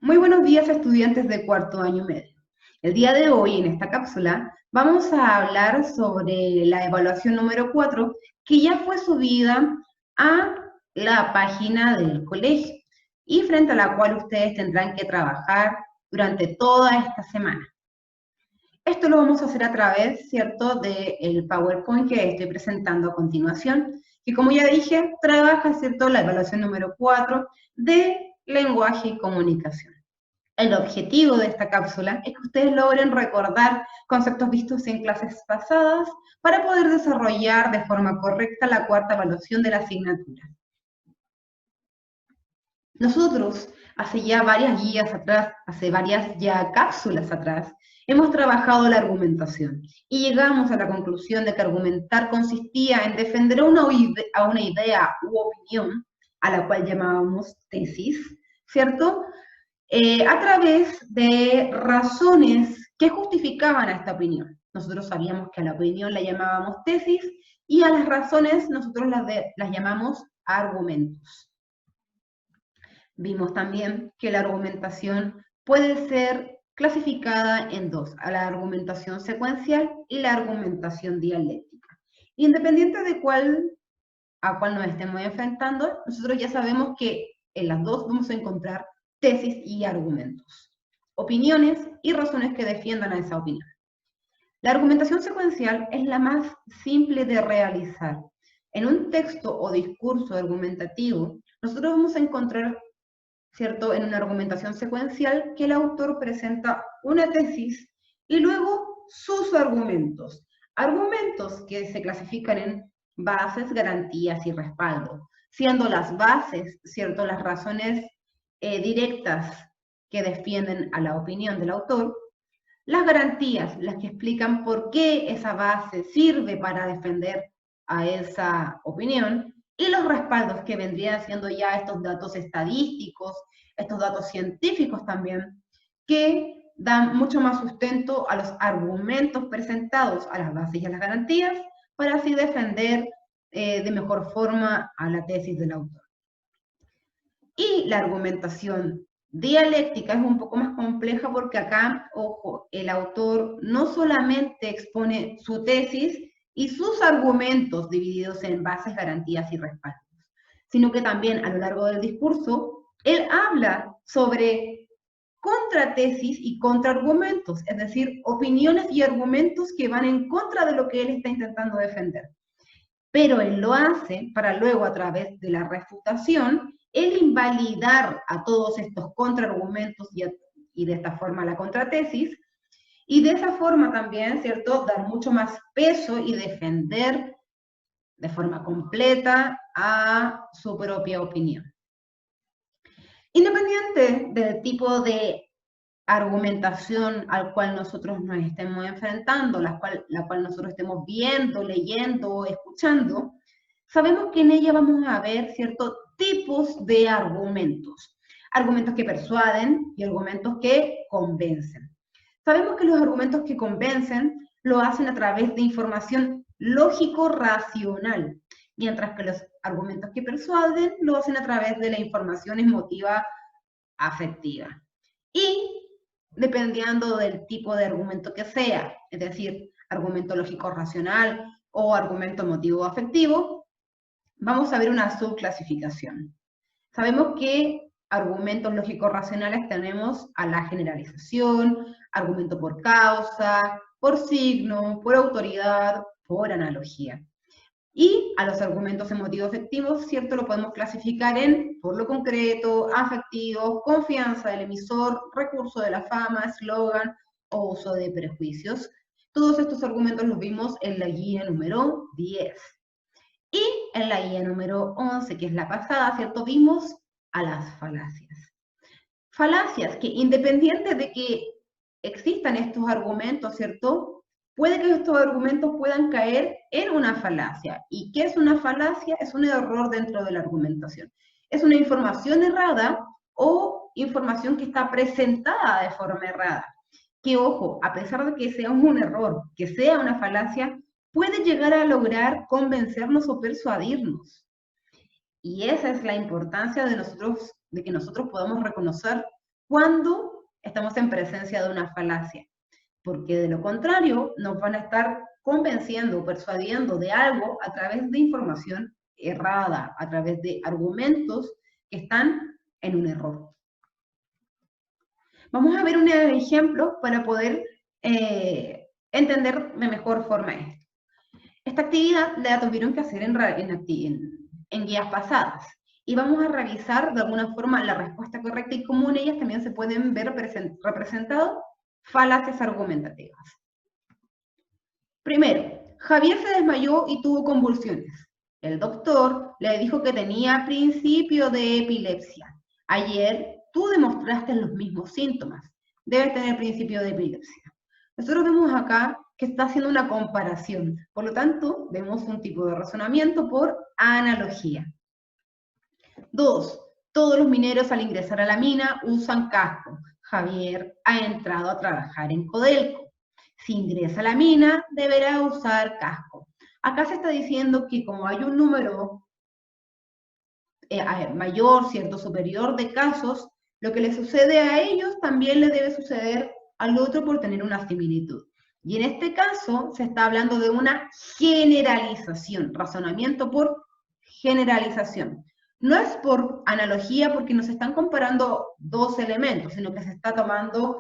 Muy buenos días, estudiantes de cuarto año medio. El día de hoy, en esta cápsula, vamos a hablar sobre la evaluación número 4, que ya fue subida a la página del colegio y frente a la cual ustedes tendrán que trabajar durante toda esta semana. Esto lo vamos a hacer a través, ¿cierto?, del PowerPoint que estoy presentando a continuación, que como ya dije, trabaja, ¿cierto?, la evaluación número 4 de lenguaje y comunicación. El objetivo de esta cápsula es que ustedes logren recordar conceptos vistos en clases pasadas para poder desarrollar de forma correcta la cuarta evaluación de la asignatura. Nosotros, hace ya varias guías atrás, hace varias ya cápsulas atrás, hemos trabajado la argumentación y llegamos a la conclusión de que argumentar consistía en defender a una idea u opinión, a la cual llamábamos tesis, ¿cierto?, a través de razones que justificaban a esta opinión. Nosotros sabíamos que a la opinión la llamábamos tesis y a las razones nosotros las llamamos argumentos. Vimos también que la argumentación puede ser clasificada en dos, a la argumentación secuencial y la argumentación dialéctica. Independiente de a cuál nos estemos enfrentando, nosotros ya sabemos que en las dos vamos a encontrar tesis y argumentos, opiniones y razones que defiendan a esa opinión. La argumentación secuencial es la más simple de realizar. En un texto o discurso argumentativo, nosotros vamos a encontrar, ¿cierto?, en una argumentación secuencial que el autor presenta una tesis y luego sus argumentos. Argumentos que se clasifican en bases, garantías y respaldo, siendo las bases, ¿cierto?, las razones directas que defienden a la opinión del autor, las garantías, las que explican por qué esa base sirve para defender a esa opinión, y los respaldos, que vendrían siendo ya estos datos estadísticos, estos datos científicos también, que dan mucho más sustento a los argumentos presentados, a las bases y a las garantías, para así defender de mejor forma a la tesis del autor. Y la argumentación dialéctica es un poco más compleja porque acá, ojo, el autor no solamente expone su tesis y sus argumentos divididos en bases, garantías y respaldos, sino que también a lo largo del discurso, él habla sobre contratesis y contraargumentos, es decir, opiniones y argumentos que van en contra de lo que él está intentando defender. Pero él lo hace para luego, a través de la refutación, él invalidar a todos estos contraargumentos y de esta forma la contratesis, y de esa forma también, ¿cierto?, dar mucho más peso y defender de forma completa a su propia opinión. Independiente del tipo de argumentación al cual nosotros nos estemos enfrentando, la cual nosotros estemos viendo, leyendo o escuchando, sabemos que en ella vamos a ver ciertos tipos de argumentos. Argumentos que persuaden y argumentos que convencen. Sabemos que los argumentos que convencen lo hacen a través de información lógico-racional, mientras que los argumentos que persuaden lo hacen a través de la información emotiva afectiva. Y dependiendo del tipo de argumento que sea, es decir, argumento lógico-racional o argumento emotivo-afectivo, vamos a ver una subclasificación. Sabemos que argumentos lógico-racionales tenemos a la generalización, argumento por causa, por signo, por autoridad, por analogía. Y a los argumentos emotivo-afectivos, ¿cierto?, lo podemos clasificar en por lo concreto, afectivo, confianza del emisor, recurso de la fama, eslogan o uso de prejuicios. Todos estos argumentos los vimos en la guía número 10. Y en la guía número 11, que es la pasada, ¿cierto?, vimos a las falacias. Falacias que, independiente de que existan estos argumentos, ¿cierto?, puede que estos argumentos puedan caer en una falacia. ¿Y qué es una falacia? Es un error dentro de la argumentación. Es una información errada o información que está presentada de forma errada. Que, ojo, a pesar de que sea un error, que sea una falacia, puede llegar a lograr convencernos o persuadirnos. Y esa es la importancia de que nosotros podamos reconocer cuando estamos en presencia de una falacia, porque de lo contrario nos van a estar convenciendo, persuadiendo de algo a través de información errada, a través de argumentos que están en un error. Vamos a ver un ejemplo para poder entender de mejor forma esto. Esta actividad la tuvieron que hacer en guías pasadas. Y vamos a revisar de alguna forma la respuesta correcta y cómo en ellas también se pueden ver representados falacias argumentativas. Primero, Javier se desmayó y tuvo convulsiones. El doctor le dijo que tenía principio de epilepsia. Ayer tú demostraste los mismos síntomas. Debes tener principio de epilepsia. Nosotros vemos acá que está haciendo una comparación. Por lo tanto, vemos un tipo de razonamiento por analogía. 2. Todos los mineros al ingresar a la mina usan casco. Javier ha entrado a trabajar en Codelco. Si ingresa a la mina, deberá usar casco. Acá se está diciendo que como hay un número mayor, cierto, superior de casos, lo que le sucede a ellos también le debe suceder al otro por tener una similitud. Y en este caso se está hablando de una generalización, razonamiento por generalización. No es por analogía porque nos están comparando dos elementos, sino que se está tomando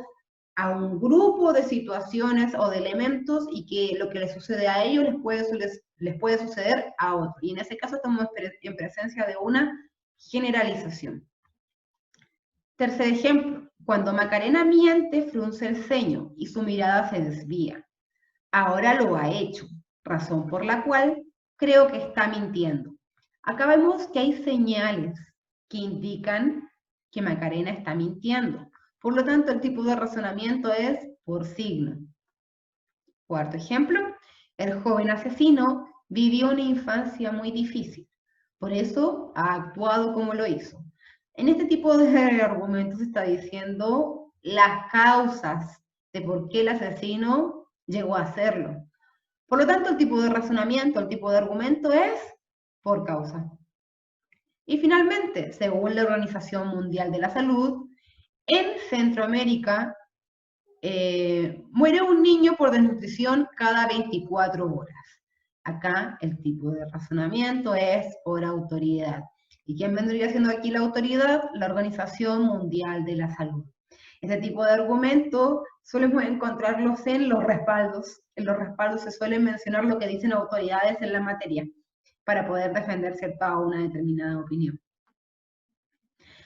a un grupo de situaciones o de elementos y que lo que les sucede a ellos les puede suceder a otros. Y en ese caso estamos en presencia de una generalización. Tercer ejemplo, cuando Macarena miente, frunce el ceño y su mirada se desvía. Ahora lo ha hecho, razón por la cual creo que está mintiendo. Acá vemos que hay señales que indican que Macarena está mintiendo. Por lo tanto, el tipo de razonamiento es por signo. Cuarto ejemplo, el joven asesino vivió una infancia muy difícil. Por eso ha actuado como lo hizo. En este tipo de argumentos se está diciendo las causas de por qué el asesino llegó a hacerlo. Por lo tanto, el tipo de razonamiento, el tipo de argumento es por causa. Y finalmente, según la Organización Mundial de la Salud, en Centroamérica muere un niño por desnutrición cada 24 horas. Acá el tipo de razonamiento es por autoridad. ¿Y quién vendría siendo aquí la autoridad? La Organización Mundial de la Salud. Este tipo de argumentos solemos encontrarlos en los respaldos. En los respaldos se suelen mencionar lo que dicen autoridades en la materia para poder defender cierta o una determinada opinión.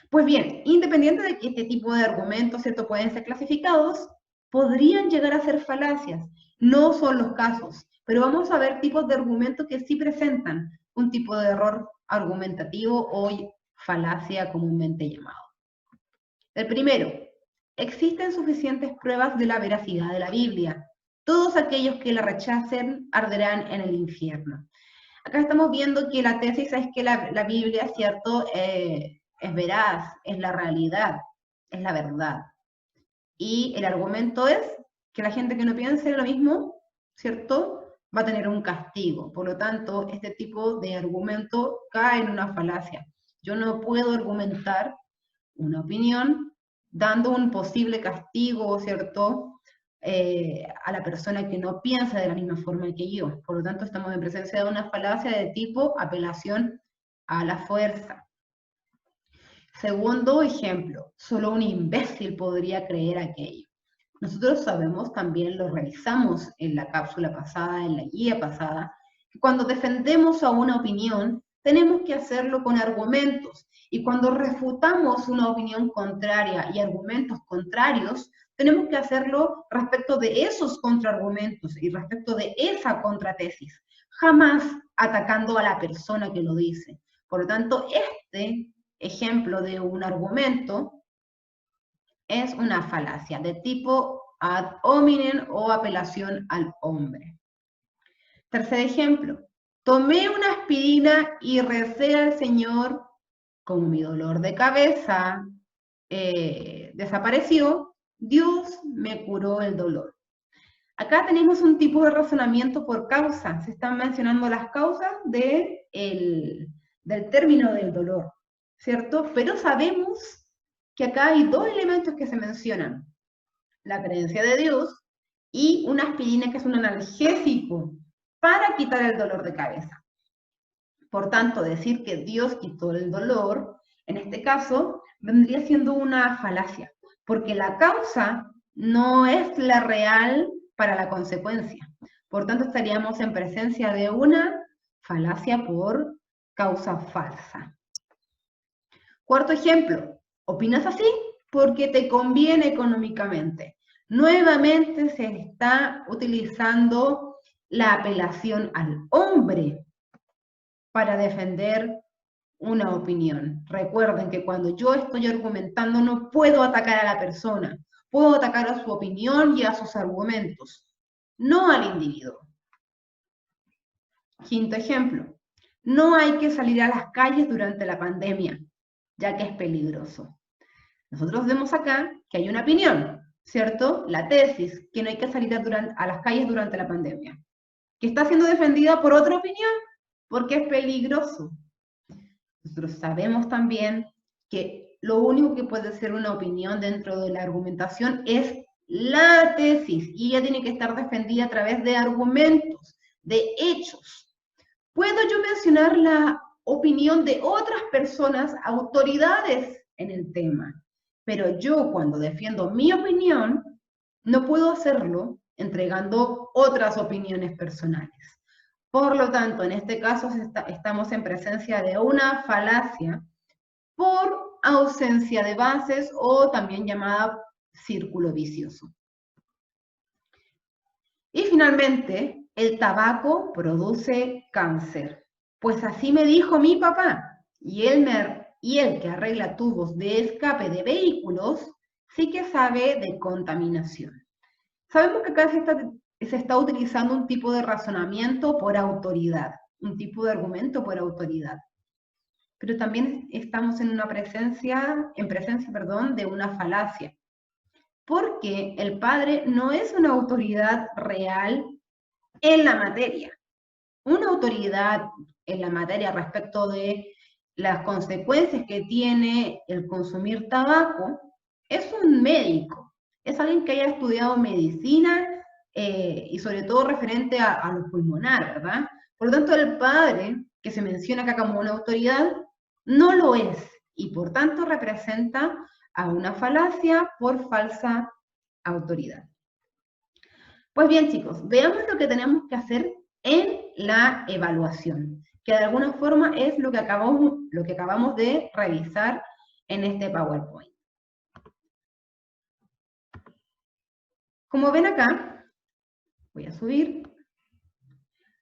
Pues bien, independiente de que este tipo de argumentos, ¿cierto?, pueden ser clasificados, podrían llegar a ser falacias. No son los casos, pero vamos a ver tipos de argumentos que sí presentan un tipo de error argumentativo o falacia comúnmente llamado. El primero, existen suficientes pruebas de la veracidad de la Biblia. Todos aquellos que la rechacen arderán en el infierno. Acá estamos viendo que la tesis es que la Biblia, ¿cierto?, es veraz, es la realidad, es la verdad. Y el argumento es que la gente que no piense lo mismo, ¿cierto?, va a tener un castigo. Por lo tanto, este tipo de argumento cae en una falacia. Yo no puedo argumentar una opinión dando un posible castigo, ¿cierto?, a la persona que no piensa de la misma forma que yo. Por lo tanto, estamos en presencia de una falacia de tipo apelación a la fuerza. Segundo ejemplo, solo un imbécil podría creer aquello. Nosotros sabemos, también lo revisamos en la cápsula pasada, en la guía pasada, que cuando defendemos a una opinión, tenemos que hacerlo con argumentos. Y cuando refutamos una opinión contraria y argumentos contrarios, tenemos que hacerlo respecto de esos contraargumentos y respecto de esa contratesis, jamás atacando a la persona que lo dice. Por lo tanto, este ejemplo de un argumento es una falacia de tipo ad hominem o apelación al hombre. Tercer ejemplo, tomé una aspirina y recé al Señor, como mi dolor de cabeza desapareció, Dios me curó el dolor. Acá tenemos un tipo de razonamiento por causa, se están mencionando las causas del término del dolor, ¿cierto? Pero sabemos que acá hay dos elementos que se mencionan. La creencia de Dios y una aspirina que es un analgésico para quitar el dolor de cabeza. Por tanto, decir que Dios quitó el dolor, en este caso, vendría siendo una falacia, porque la causa no es la real para la consecuencia. Por tanto, estaríamos en presencia de una falacia por causa falsa. Cuarto ejemplo, opinas así porque te conviene económicamente. Nuevamente se está utilizando la apelación al hombre para defender una opinión. Recuerden que cuando yo estoy argumentando no puedo atacar a la persona, puedo atacar a su opinión y a sus argumentos, no al individuo. Quinto ejemplo, no hay que salir a las calles durante la pandemia, ya que es peligroso. Nosotros vemos acá que hay una opinión, ¿cierto? La tesis, que no hay que salir a las calles durante la pandemia, que está siendo defendida por otra opinión, porque es peligroso. Nosotros sabemos también que lo único que puede ser una opinión dentro de la argumentación es la tesis, y ella tiene que estar defendida a través de argumentos, de hechos. ¿Puedo yo mencionar la opinión de otras personas, autoridades en el tema? Pero yo, cuando defiendo mi opinión, no puedo hacerlo entregando otras opiniones personales. Por lo tanto, en este caso estamos en presencia de una falacia por ausencia de bases o también llamada círculo vicioso. Y finalmente, el tabaco produce cáncer. Pues así me dijo mi papá. Y el que arregla tubos de escape de vehículos sí que sabe de contaminación. Sabemos que acá se está utilizando un tipo de razonamiento por autoridad, un tipo de argumento por autoridad. Pero también estamos en presencia de una falacia, porque el padre no es una autoridad real en la materia. Una autoridad en la materia respecto de las consecuencias que tiene el consumir tabaco es un médico, es alguien que haya estudiado medicina y sobre todo referente a lo pulmonar, ¿verdad? Por lo tanto, el padre, que se menciona acá como una autoridad, no lo es, y por tanto representa a una falacia por falsa autoridad. Pues bien, chicos, veamos lo que tenemos que hacer en la evaluación, que de alguna forma es lo que acabamos de revisar en este PowerPoint. Como ven acá, voy a subir,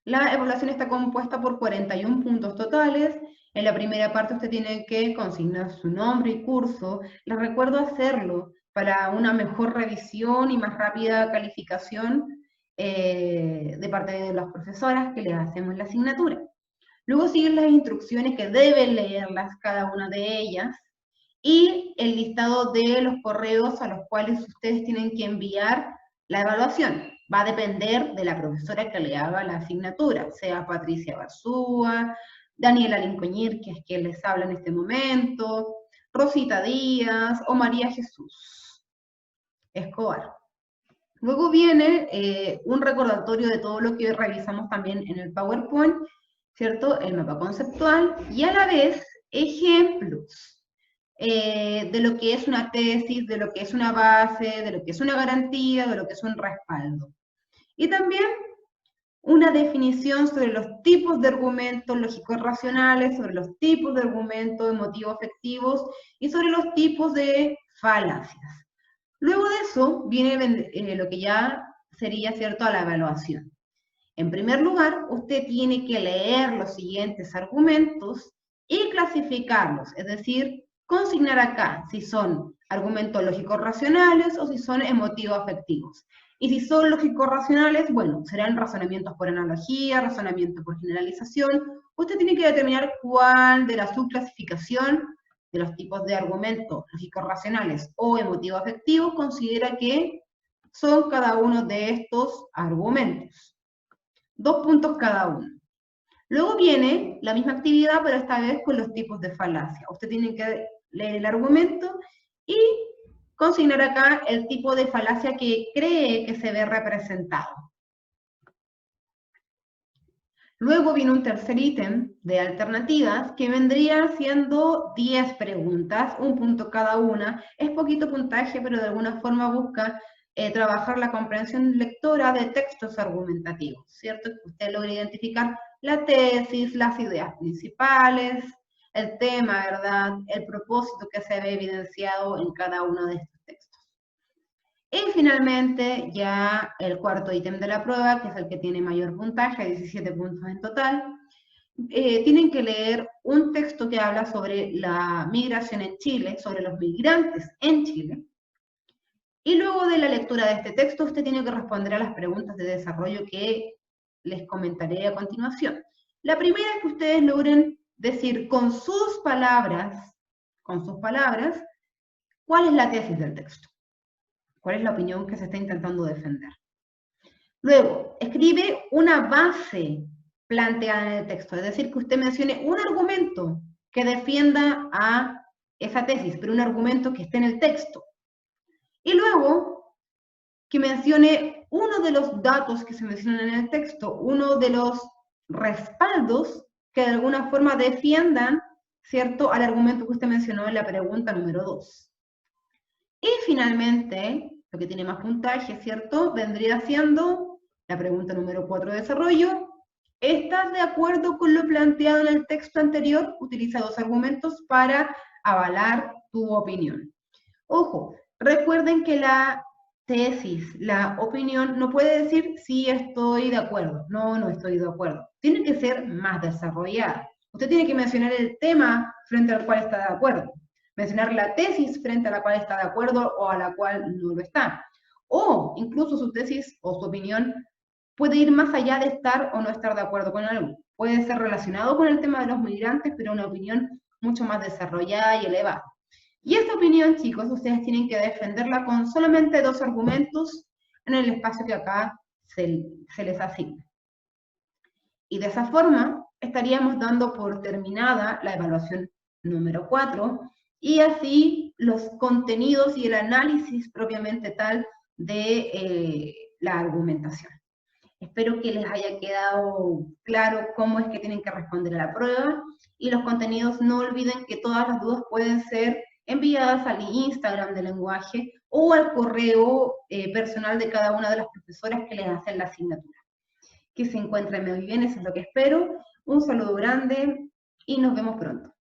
la evaluación está compuesta por 41 puntos totales. En la primera parte usted tiene que consignar su nombre y curso. Les recuerdo hacerlo para una mejor revisión y más rápida calificación de parte de las profesoras que les hacemos la asignatura. Luego siguen las instrucciones que deben leerlas cada una de ellas y el listado de los correos a los cuales ustedes tienen que enviar la evaluación. Va a depender de la profesora que le haga la asignatura, sea Patricia Barzúa, Daniela Lincoñir, que es quien les habla en este momento, Rosita Díaz o María Jesús Escobar. Luego viene un recordatorio de todo lo que revisamos también en el PowerPoint, ¿cierto? El mapa conceptual y a la vez ejemplos de lo que es una tesis, de lo que es una base, de lo que es una garantía, de lo que es un respaldo. Y también una definición sobre los tipos de argumentos lógicos racionales, sobre los tipos de argumentos emotivo-afectivos y sobre los tipos de falacias. Luego de eso viene lo que ya sería, ¿cierto?, a la evaluación. En primer lugar, usted tiene que leer los siguientes argumentos y clasificarlos, es decir, consignar acá si son argumentos lógicos racionales o si son emotivo-afectivos. Y si son lógicos racionales, bueno, serán razonamientos por analogía, razonamientos por generalización. Usted tiene que determinar cuál de la subclasificación de los tipos de argumentos lógicos racionales o emotivo-afectivos considera que son cada uno de estos argumentos. 2 puntos cada uno. Luego viene la misma actividad, pero esta vez con los tipos de falacia. Usted tiene que leer el argumento y consignar acá el tipo de falacia que cree que se ve representado. Luego viene un tercer ítem de alternativas que vendría siendo 10 preguntas, un punto cada una. Es poquito puntaje, pero de alguna forma busca trabajar la comprensión lectora de textos argumentativos, ¿cierto? Que usted logre identificar la tesis, las ideas principales, el tema, ¿verdad? El propósito que se ve evidenciado en cada uno de estos textos. Y finalmente, ya el cuarto ítem de la prueba, que es el que tiene mayor puntaje, 17 puntos en total, tienen que leer un texto que habla sobre la migración en Chile, sobre los migrantes en Chile, y luego de la lectura de este texto, usted tiene que responder a las preguntas de desarrollo que les comentaré a continuación. La primera es que ustedes logren decir con sus palabras, cuál es la tesis del texto, cuál es la opinión que se está intentando defender. Luego, escribe una base planteada en el texto, es decir, que usted mencione un argumento que defienda a esa tesis, pero un argumento que esté en el texto. Y luego, que mencione uno de los datos que se mencionan en el texto, uno de los respaldos que de alguna forma defiendan, ¿cierto?, al argumento que usted mencionó en la pregunta número 2. Y finalmente, lo que tiene más puntaje, ¿cierto?, vendría siendo la pregunta número 4 de desarrollo. ¿Estás de acuerdo con lo planteado en el texto anterior? Utiliza dos argumentos para avalar tu opinión. Ojo, recuerden que la tesis, la opinión, no puede decir sí estoy de acuerdo, no estoy de acuerdo. Tiene que ser más desarrollada. Usted tiene que mencionar el tema frente al cual está de acuerdo, mencionar la tesis frente a la cual está de acuerdo o a la cual no lo está. O incluso su tesis o su opinión puede ir más allá de estar o no estar de acuerdo con algo. Puede ser relacionado con el tema de los migrantes, pero una opinión mucho más desarrollada y elevada. Y esta opinión, chicos, ustedes tienen que defenderla con solamente dos argumentos en el espacio que acá se les asigna. Y de esa forma estaríamos dando por terminada la evaluación número 4 y así los contenidos y el análisis propiamente tal de la argumentación. Espero que les haya quedado claro cómo es que tienen que responder a la prueba y los contenidos, no olviden que todas las dudas pueden ser enviadas al Instagram de lenguaje o al correo personal de cada una de las profesoras que les hacen la asignatura. Que se encuentren muy bien, eso es lo que espero. Un saludo grande y nos vemos pronto.